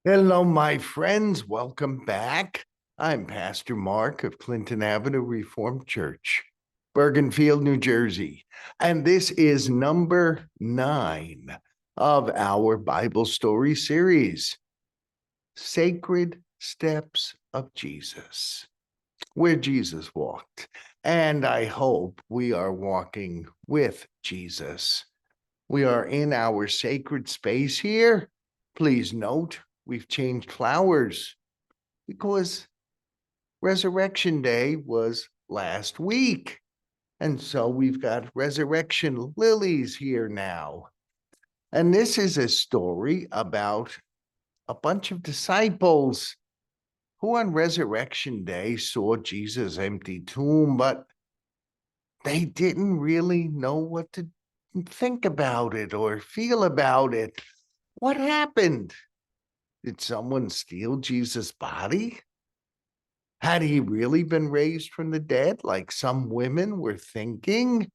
Hello, my friends. Welcome back. I'm Pastor Mark of Clinton Avenue Reformed Church, Bergenfield, New Jersey. And this is number 9 of our Bible story series, Sacred Steps of Jesus, where Jesus walked. And I hope we are walking with Jesus. We are in our sacred space here. Please note, we've changed flowers because Resurrection Day was last week. And so we've got resurrection lilies here now. And this is a story about a bunch of disciples who on Resurrection Day saw Jesus' empty tomb, but they didn't really know what to think about it or feel about it. What happened? Did someone steal Jesus' body? Had he really been raised from the dead, like some women were thinking?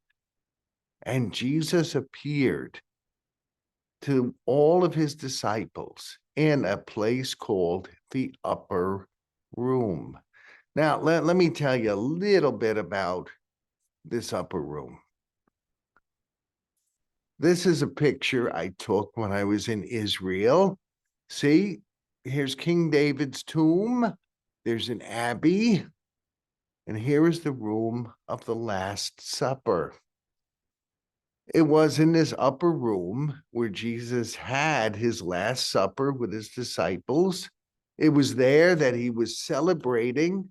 And Jesus appeared to all of his disciples in a place called the upper room. Now, let me tell you a little bit about this upper room. This is a picture I took when I was in Israel. See, here's King David's tomb. There's an abbey. And here is the room of the Last Supper. It was in this upper room where Jesus had his Last Supper with his disciples. It was there that he was celebrating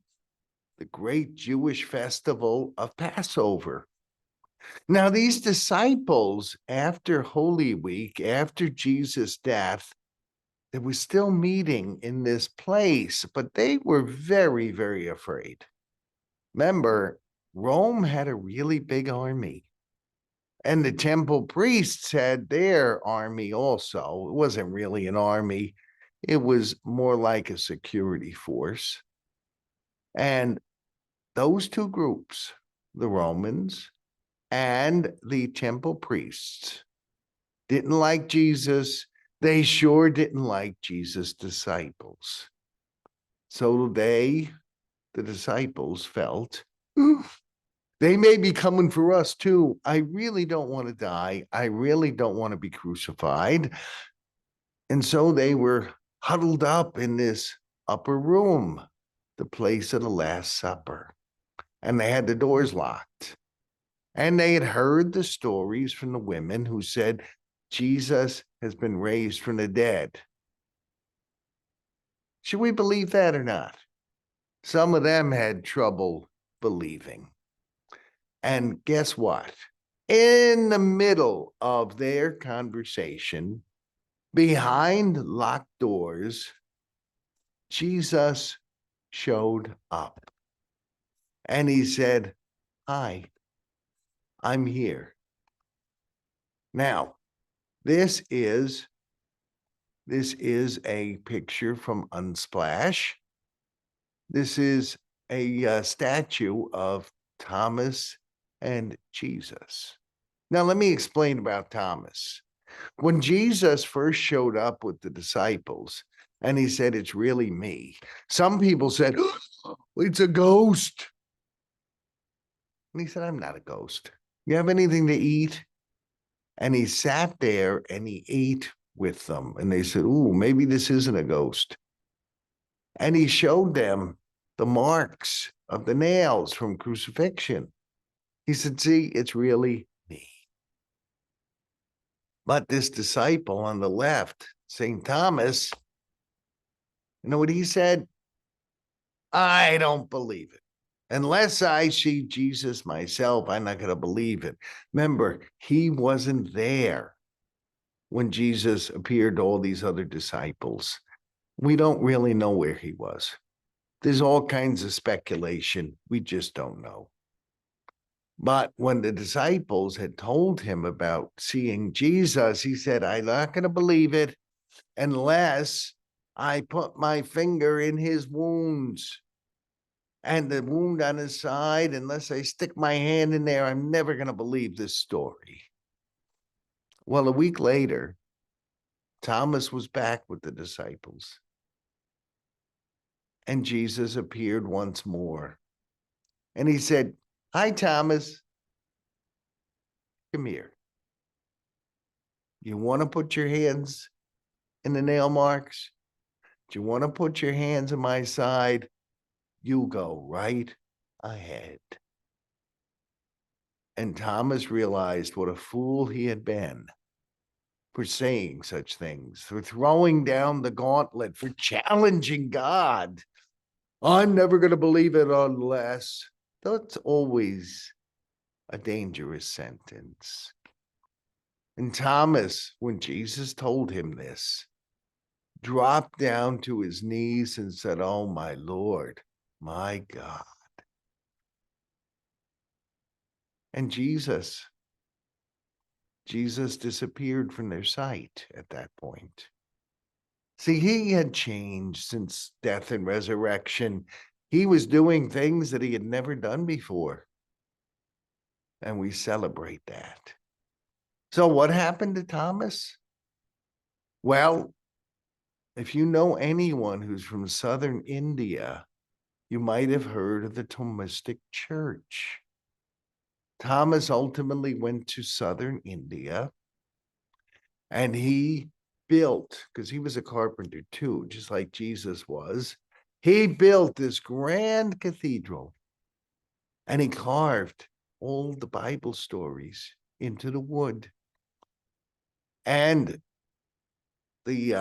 the great Jewish festival of Passover. Now, these disciples, after Holy Week, after Jesus' death, they were still meeting in this place, but they were very, very afraid. Remember, Rome had a really big army, and the temple priests had their army also. It wasn't really an army, it was more like a security force. And those two groups, the Romans and the temple priests, didn't like Jesus. They sure didn't like Jesus' disciples. So the disciples, felt, they may be coming for us too. I really don't want to die. I really don't want to be crucified. And so they were huddled up in this upper room, the place of the Last Supper. And they had the doors locked. And they had heard the stories from the women who said, Jesus has been raised from the dead. Should we believe that or not? Some of them had trouble believing. And guess what? In the middle of their conversation, behind locked doors, Jesus showed up. And he said, "Hi, I'm here." Now, this is a picture from Unsplash. This is a statue of Thomas and Jesus. Now, let me explain about Thomas. When Jesus first showed up with the disciples and he said, "It's really me," some people said, "It's a ghost." And he said, "I'm not a ghost. You have anything to eat?" And he sat there and he ate with them. And they said, "Ooh, maybe this isn't a ghost." And he showed them the marks of the nails from crucifixion. He said, "See, it's really me." But this disciple on the left, St. Thomas, you know what he said? "I don't believe it. Unless I see Jesus myself, I'm not going to believe it." Remember, he wasn't there when Jesus appeared to all these other disciples. We don't really know where he was. There's all kinds of speculation. We just don't know. But when the disciples had told him about seeing Jesus, he said, "I'm not going to believe it unless I put my finger in his wounds and the wound on his side. Unless I stick my hand in there, I'm never going to believe this story." Well, a week later, Thomas was back with the disciples. And Jesus appeared once more. And he said, "Hi, Thomas. Come here. You want to put your hands in the nail marks? Do you want to put your hands in my side? You go right ahead." And Thomas realized what a fool he had been for saying such things, for throwing down the gauntlet, for challenging God. I'm never going to believe it unless. That's always a dangerous sentence. And Thomas, when Jesus told him this, dropped down to his knees and said, "Oh, my Lord, my God." And Jesus disappeared from their sight at that point. See, he had changed since death and resurrection. He was doing things that he had never done before. And we celebrate that. So what happened to Thomas? Well, if you know anyone who's from southern India, you might have heard of the Thomistic Church. Thomas ultimately went to southern India and he built, because he was a carpenter too, just like Jesus was, he built this grand cathedral and he carved all the Bible stories into the wood. And the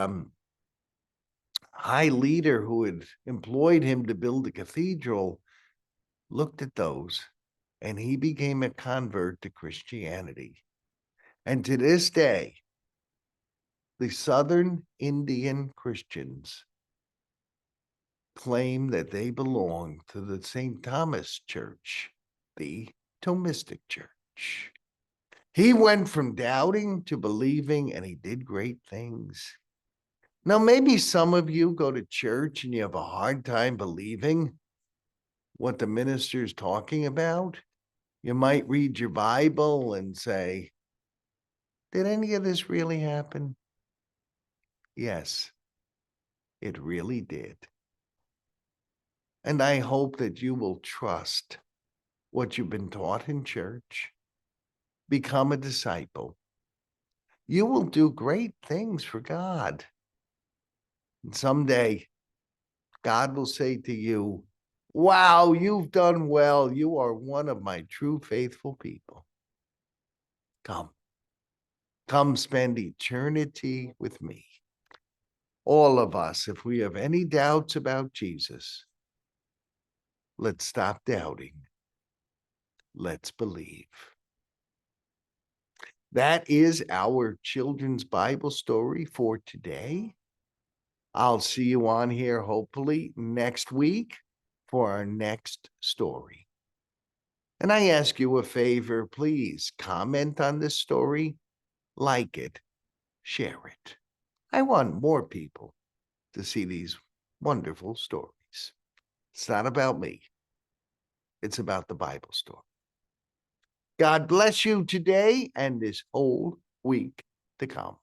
high leader who had employed him to build the cathedral looked at those and he became a convert to Christianity. And to this day, the Southern Indian Christians claim that they belong to the St. Thomas Church, the Thomistic Church. He went from doubting to believing, and he did great things. Now, maybe some of you go to church and you have a hard time believing what the minister is talking about. You might read your Bible and say, "Did any of this really happen?" Yes, it really did. And I hope that you will trust what you've been taught in church, become a disciple. You will do great things for God. And someday, God will say to you, "Wow, you've done well. You are one of my true faithful people. Come spend eternity with me." All of us, if we have any doubts about Jesus, let's stop doubting. Let's believe. That is our children's Bible story for today. I'll see you on here hopefully next week for our next story. And I ask you a favor, please comment on this story, like it, share it. I want more people to see these wonderful stories. It's not about me. It's about the Bible story. God bless you today and this whole week to come.